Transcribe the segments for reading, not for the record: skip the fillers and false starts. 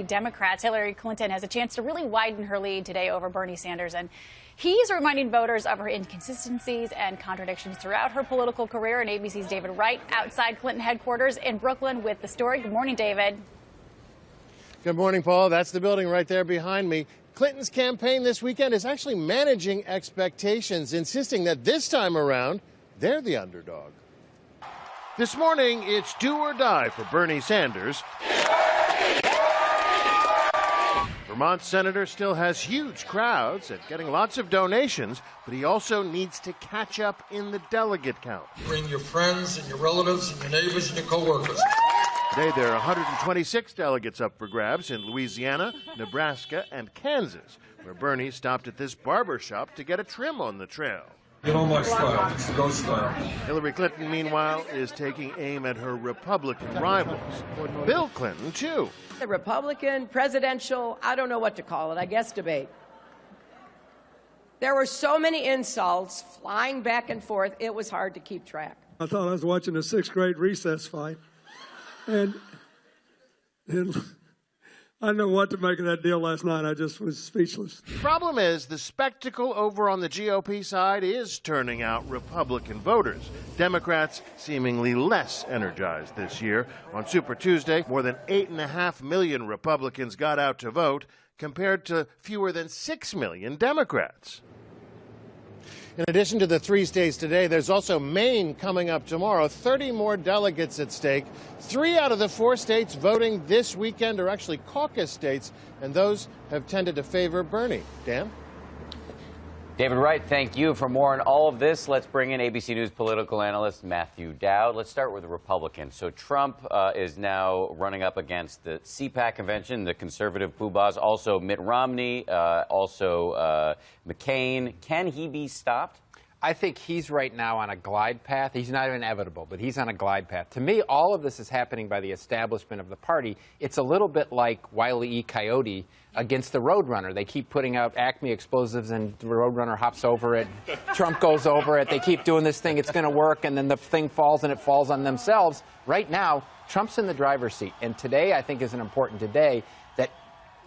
Democrats, Hillary Clinton has a chance to really widen her lead today over Bernie Sanders, and he's reminding voters of her inconsistencies and contradictions throughout her political career. And ABC's David Wright outside Clinton headquarters in Brooklyn with the story. Good morning, David. Good morning, Paul. That's the building right there behind me. Clinton's campaign this weekend is actually managing expectations, insisting that this time around, they're the underdog. This morning, it's do or die for Bernie Sanders. Vermont senator still has huge crowds and getting lots of donations, but he also needs to catch up in the delegate count. Bring your friends and your relatives and your neighbors and your co-workers. Today there are 126 delegates up for grabs in Louisiana, Nebraska, and Kansas, where Bernie stopped at this barber shop to get a trim on the trail. You know my style. It's the ghost style. Hillary Clinton, meanwhile, is taking aim at her Republican rivals. Bill Clinton, too. The Republican, presidential, I don't know what to call it, I guess debate. There were so many insults flying back and forth, it was hard to keep track. I thought I was watching a sixth grade recess fight. And I didn't know what to make of that deal last night. I just was speechless. The problem is the spectacle over on the GOP side is turning out Republican voters. Democrats seemingly less energized this year. On Super Tuesday, more than 8.5 million Republicans got out to vote, compared to fewer than 6 million Democrats. In addition to the 3 states today, there's also Maine coming up tomorrow. 30 more delegates at stake. 3 out of the 4 states voting this weekend are actually caucus states, and those have tended to favor Bernie. Dan? David Wright, thank you. For more on all of this, let's bring in ABC News political analyst Matthew Dowd. Let's start with the Republicans. So Trump is now running up against the CPAC convention, the conservative poobahs, also Mitt Romney, also McCain. Can he be stopped? I think he's right now on a glide path. He's not inevitable, but he's on a glide path. To me, all of this is happening by the establishment of the party. It's a little bit like Wile E. Coyote against the Roadrunner. They keep putting out Acme explosives, and the Roadrunner hops over it. Trump goes over it. They keep doing this thing. It's going to work, and then the thing falls, and it falls on themselves. Right now, Trump's in the driver's seat. And today, I think, is an important day that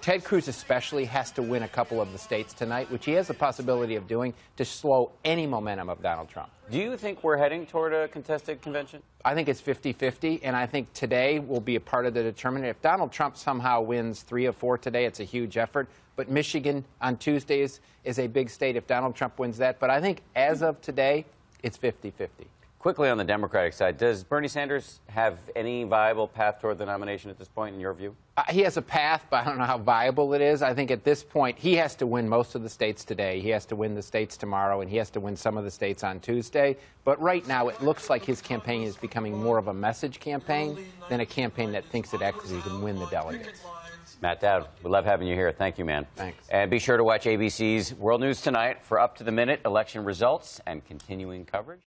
Ted Cruz especially has to win a couple of the states tonight, which he has the possibility of doing, to slow any momentum of Donald Trump. Do you think we're heading toward a contested convention? I think it's 50-50, and I think today will be a part of the determinant. If Donald Trump somehow wins 3 of 4 today, it's a huge effort. But Michigan on Tuesdays is a big state if Donald Trump wins that. But I think as of today, it's 50-50. Quickly on the Democratic side, does Bernie Sanders have any viable path toward the nomination at this point, in your view? He has a path, but I don't know how viable it is. I think at this point, he has to win most of the states today. He has to win the states tomorrow, and he has to win some of the states on Tuesday. But right now, it looks like his campaign is becoming more of a message campaign than a campaign that thinks it actually can win the delegates. Matt Dowd, we love having you here. Thank you, man. Thanks. And be sure to watch ABC's World News Tonight for up-to-the-minute election results and continuing coverage.